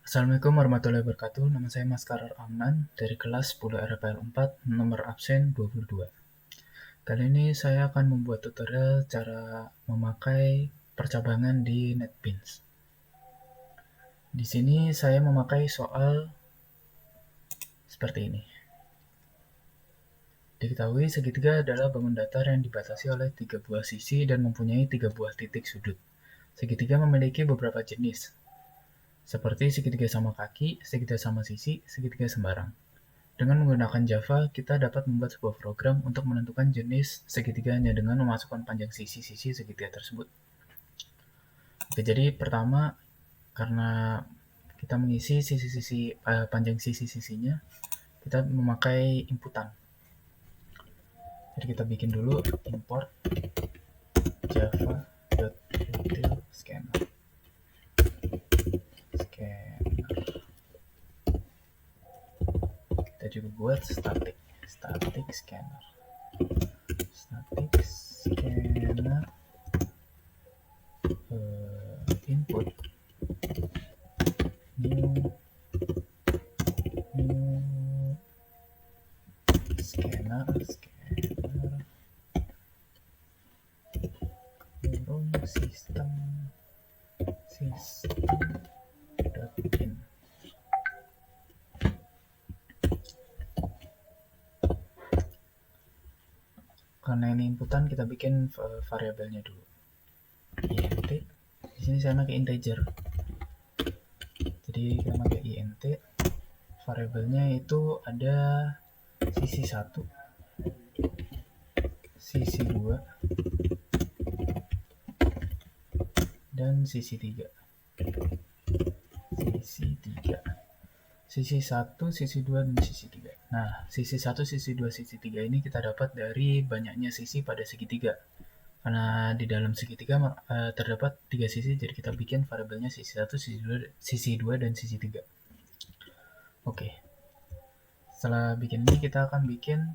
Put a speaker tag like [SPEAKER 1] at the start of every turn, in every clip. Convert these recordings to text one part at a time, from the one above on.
[SPEAKER 1] Assalamualaikum warahmatullahi wabarakatuh. Nama saya Maskarar Amnan dari kelas 10 RPL 4, nomor absen 22. Kali ini saya akan membuat tutorial cara memakai percabangan di NetBeans. Di sini saya memakai soal seperti ini. Diketahui segitiga adalah bangun datar yang dibatasi oleh 3 buah sisi dan mempunyai 3 buah titik sudut. Segitiga memiliki beberapa jenis, seperti segitiga sama kaki, segitiga sama sisi, segitiga sembarang. Dengan menggunakan Java, kita dapat membuat sebuah program untuk menentukan jenis segitiganya dengan memasukkan panjang sisi-sisi segitiga tersebut. Oke, jadi pertama, karena kita mengisi panjang sisi-sisinya, kita memakai inputan. Jadi kita bikin dulu import java.util_scanner. Kita juga buat static scanner. Input new scanner kurung system.in. Karena ini inputan, kita bikin variabelnya dulu. int. Di sini saya pakai integer. Jadi kita pakai int. Variabelnya itu ada sisi 1, sisi 2, dan sisi 3. Sisi 1, sisi 2, dan sisi 3. Nah, sisi 1, sisi 2, sisi 3 ini kita dapat dari banyaknya sisi pada segitiga. Karena di dalam segitiga terdapat 3 sisi, jadi kita bikin variabelnya sisi 1, sisi 2, dan sisi 3. Oke. Setelah bikin ini, kita akan bikin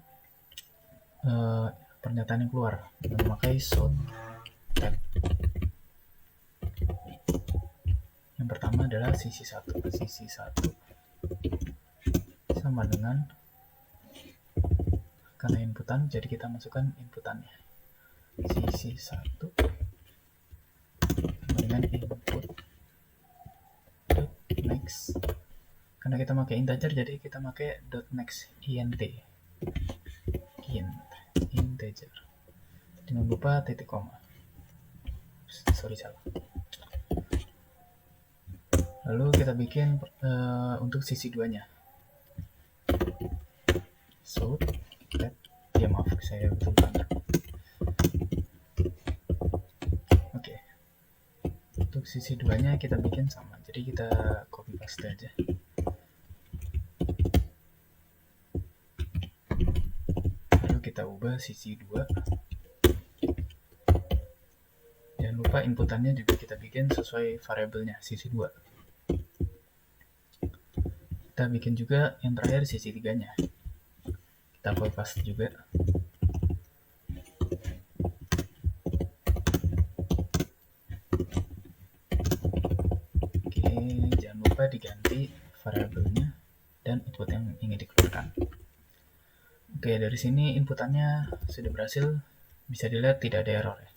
[SPEAKER 1] pernyataan yang keluar dengan memakai sound tab. Yang pertama adalah sisi 1. Sisi 1 sama dengan, karena inputan, jadi kita masukkan inputannya. Sisi 1 sama dengan input .next. Karena kita pakai integer, jadi kita pakai .next integer. Jangan lupa titik koma. Salah. Lalu kita bikin untuk sisi 2-nya. Maaf, saya betulkan. Oke. Untuk sisi 2-nya kita bikin sama. Jadi kita copy paste aja. Lalu kita ubah sisi 2. Jangan lupa inputannya juga kita bikin sesuai variabelnya, sisi 2. Kita bikin juga yang terakhir sisi 3-nya. Kita copy paste juga. Oke, jangan lupa diganti variabelnya dan output yang ingin dikeluarkan. Oke, dari sini inputannya sudah berhasil. Bisa dilihat tidak ada error ya.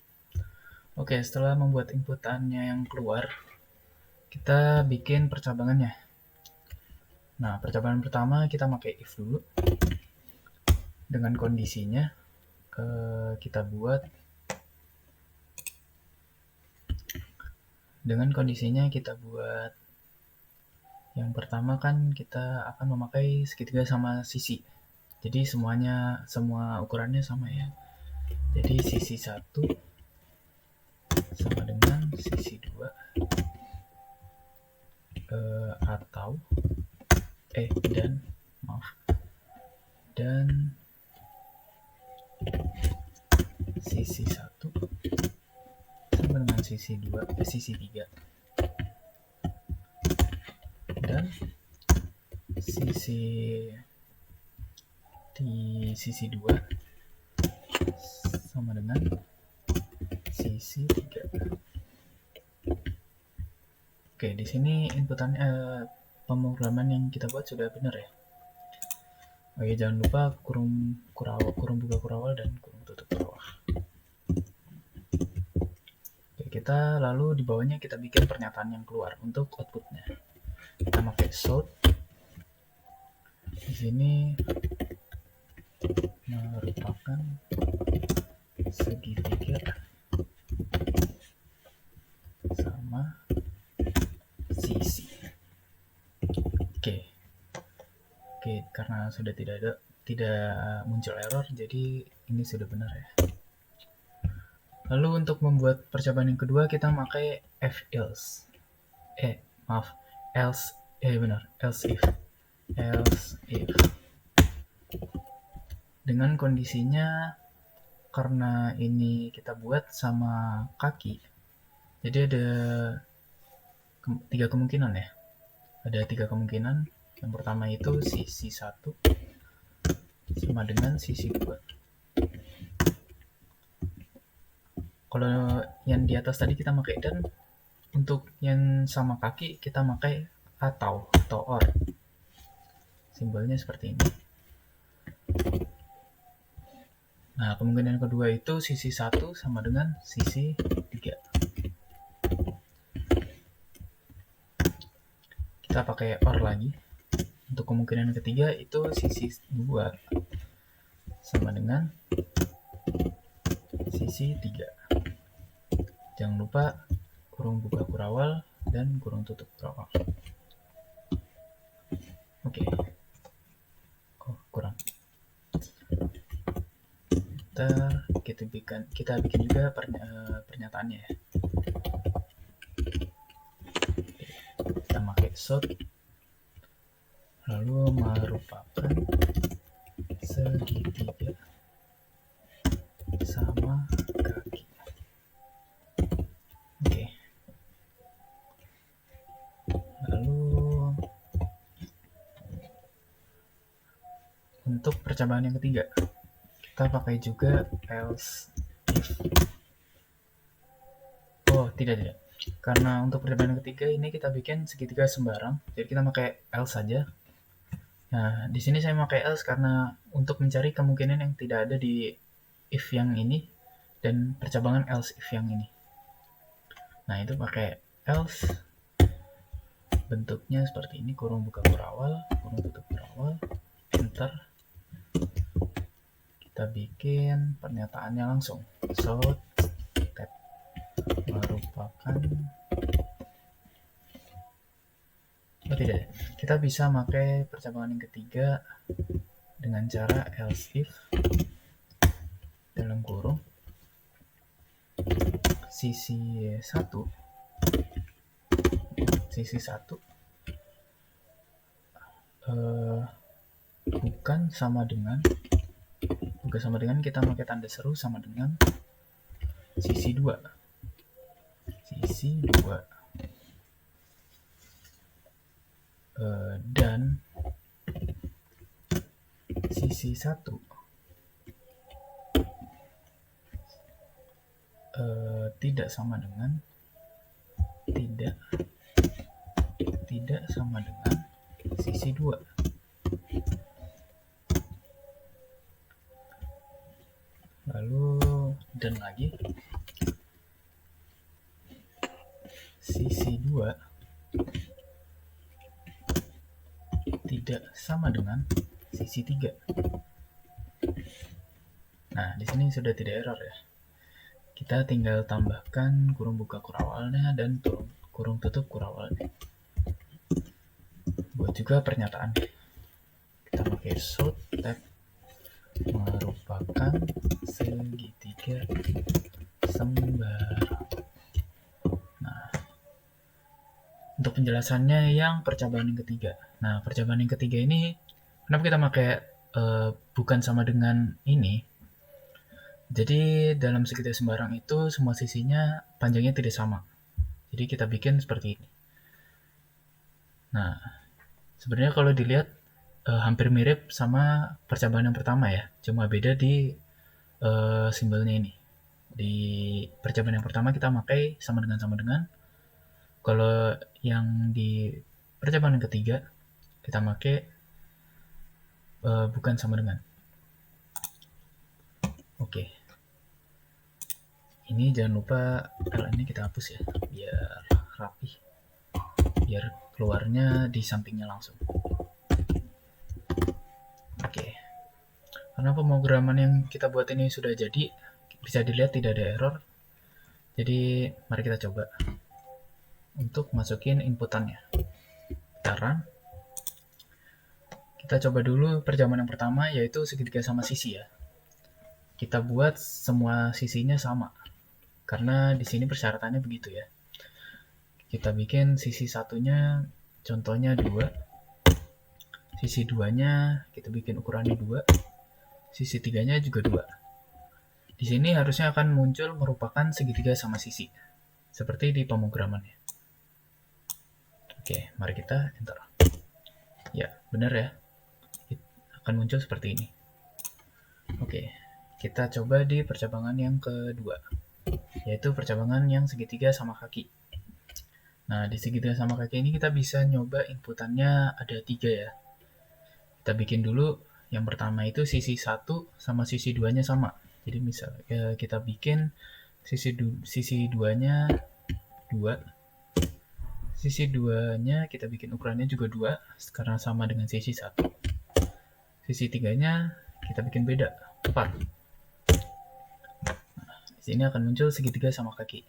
[SPEAKER 1] Oke, setelah membuat inputannya yang keluar, kita bikin percabangannya. Nah, percabangan pertama kita pakai if dulu. Dengan kondisinya kita buat yang pertama kan kita akan memakai segitiga sama sisi. Jadi semua ukurannya sama ya. Jadi sisi 1 sama dengan sisi 2 dan sisi 1 sama dengan sisi 3 dan sisi 2 sama dengan sisi 3. Oke, di sini inputannya pemrograman yang kita buat sudah benar ya. Oke, jangan lupa kurung buka kurawal dan kurung tutup kurawal. Oke, kita lalu di bawahnya kita bikin pernyataan yang keluar untuk outputnya. Kita pakai shout. Di sini merupakan segitiga sama sisi. Oke, karena sudah tidak muncul error, jadi ini sudah benar ya. Lalu untuk membuat percobaan yang kedua kita pakai else if. Dengan kondisinya karena ini kita buat sama kaki, jadi ada 3 kemungkinan ya. Ada 3 kemungkinan. Yang pertama itu sisi 1 sama dengan sisi 2. Kalau yang di atas tadi kita pakai dan, untuk yang sama kaki kita pakai atau or. Simbolnya seperti ini. Nah, kemungkinan kedua itu sisi 1 sama dengan sisi 3. Kita pakai or lagi. Untuk kemungkinan ketiga itu sisi 2 sama dengan sisi 3. Jangan lupa kurung buka kurawal dan kurung tutup kurawal. Oke. Kurang. Kita bikin juga pernyataannya ya. Kita pakai shout, lalu merupakan segitiga sama kaki. Oke. Lalu untuk percobaan yang ketiga kita pakai juga else if. Tidak. Karena untuk percobaan yang ketiga ini kita bikin segitiga sembarang, jadi kita pakai else saja. Nah, di sini saya pakai else karena untuk mencari kemungkinan yang tidak ada di if yang ini dan percabangan else if yang ini. Nah, itu pakai else. Bentuknya seperti ini, kurung buka kurawal, kurung tutup kurawal, enter. Kita bikin pernyataannya langsung. Shout tab merupakan tidak. Kita bisa pakai percabangan yang ketiga dengan cara else if dalam kurung sisi 1 bukan sama dengan kita pakai tanda seru sama dengan sisi 2 dan sisi 1 tidak sama dengan sisi 2. Lalu dan lagi sisi 2 tidak sama dengan sisi 3. Nah, di sini sudah tidak error ya. Kita tinggal tambahkan kurung buka kurawalnya dan kurung tutup kurawalnya. Buat juga pernyataan. Kita pakai shout tab merupakan segitiga sembarang. Nah, untuk penjelasannya yang percobaan yang ketiga. Nah, percobaan yang ketiga ini kenapa kita pakai bukan sama dengan ini? Jadi dalam segitiga sembarang itu semua sisinya panjangnya tidak sama. Jadi kita bikin seperti ini. Nah, sebenarnya kalau dilihat hampir mirip sama percobaan yang pertama ya, cuma beda di simbolnya ini. Di percobaan yang pertama kita pakai sama dengan. Kalau yang di percobaan yang ketiga, kita pakai bukan sama dengan. Oke. Ini jangan lupa ini kita hapus ya, biar rapi. Biar keluarnya di sampingnya langsung. Oke. Karena pemrograman yang kita buat ini sudah jadi, bisa dilihat tidak ada error. Jadi mari kita coba untuk masukin inputannya. Kita run. Kita coba dulu perjaman yang pertama, yaitu segitiga sama sisi ya. Kita buat semua sisinya sama, karena di sini persyaratannya begitu ya. Kita bikin sisi satunya contohnya 2, sisi 2-nya kita bikin ukurannya 2, sisi 3-nya juga 2. Di sini harusnya akan muncul merupakan segitiga sama sisi, seperti di pemrogramannya. Oke, mari kita enter. Ya, benar ya. Akan muncul seperti ini. Oke, kita coba di percabangan yang kedua, yaitu percabangan yang segitiga sama kaki. Nah, di segitiga sama kaki ini kita bisa nyoba inputannya ada 3 ya. Kita bikin dulu yang pertama itu sisi 1 sama sisi 2-nya sama. Jadi misal kita bikin sisi 2-nya 2. Sisi 2-nya kita bikin ukurannya juga 2 karena sama dengan sisi 1. Sisi 3-nya kita bikin beda, 4. Nah, di sini akan muncul segitiga sama kaki.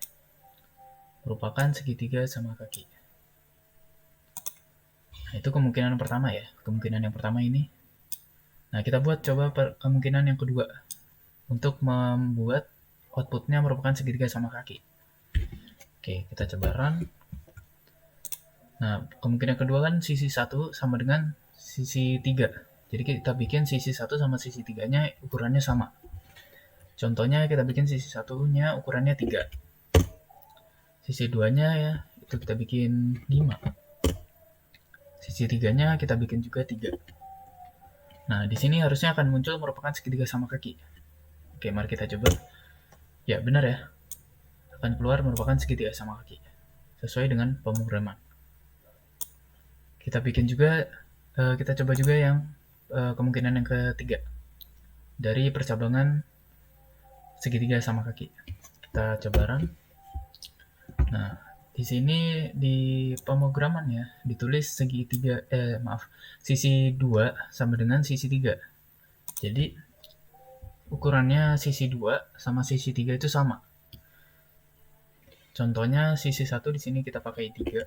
[SPEAKER 1] Merupakan segitiga sama kaki. Nah, itu kemungkinan pertama ya. Kemungkinan yang pertama ini. Nah, kita buat coba kemungkinan yang kedua. Untuk membuat outputnya merupakan segitiga sama kaki. Oke, kita coba run. Nah, kemungkinan kedua kan sisi 1 sama dengan sisi 3. Jadi kita bikin sisi 1 sama sisi 3-nya ukurannya sama. Contohnya kita bikin sisi 1-nya ukurannya 3. Sisi 2-nya ya, itu kita bikin 5. Sisi 3-nya kita bikin juga 3. Nah, di sini harusnya akan muncul merupakan segitiga sama kaki. Oke, mari kita coba. Ya, benar ya. Akan keluar merupakan segitiga sama kaki. Sesuai dengan pemrograman. Kita bikin juga, kita coba juga yang kemungkinan yang ketiga. Dari percabangan segitiga sama kaki. Kita coba run. Nah, di sini di pemrograman ya ditulis sisi 2 sama dengan sisi 3. Jadi ukurannya sisi 2 sama sisi 3 itu sama. Contohnya sisi 1 di sini kita pakai 3.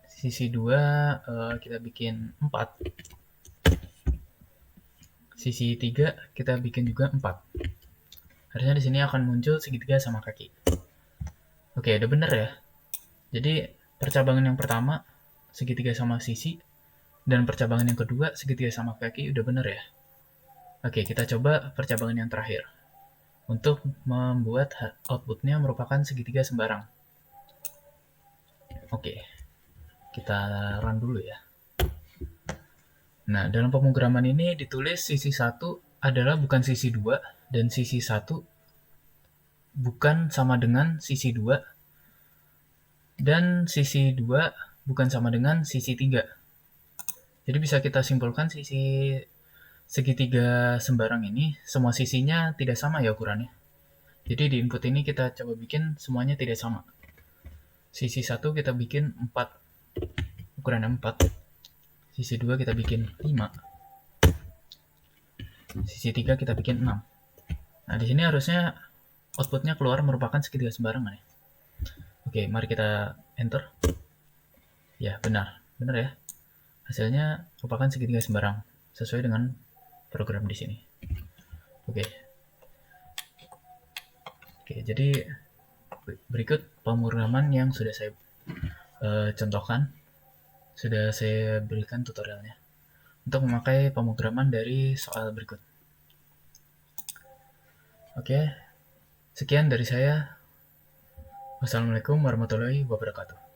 [SPEAKER 1] Sisi 2 kita bikin 4. Sisi 3 kita bikin juga 4. Harusnya di sini akan muncul segitiga sama kaki. Oke, udah bener ya. Jadi percabangan yang pertama segitiga sama sisi, dan percabangan yang kedua segitiga sama kaki udah bener ya. Oke, kita coba percabangan yang terakhir untuk membuat outputnya merupakan segitiga sembarang. Oke, kita run dulu ya. Nah, dalam pemrograman ini ditulis sisi 1 adalah bukan sisi 2, dan sisi 1 bukan sama dengan sisi 2, dan sisi 2 bukan sama dengan sisi 3. Jadi bisa kita simpulkan sisi segitiga sembarang ini, semua sisinya tidak sama ya ukurannya. Jadi di input ini kita coba bikin semuanya tidak sama. Sisi 1 kita bikin 4, ukurannya 4. Sisi 2 kita bikin 5. Sisi 3 kita bikin 6. Nah, di sini harusnya outputnya keluar merupakan segitiga sembarangan ya. Oke, mari kita enter. Ya, benar. Benar ya. Hasilnya merupakan segitiga sembarang sesuai dengan program di sini. Oke. Oke, jadi berikut pemrograman yang sudah saya contohkan. Sudah saya berikan tutorialnya untuk memakai pemrograman dari soal berikut. Oke, sekian dari saya. Wassalamualaikum warahmatullahi wabarakatuh.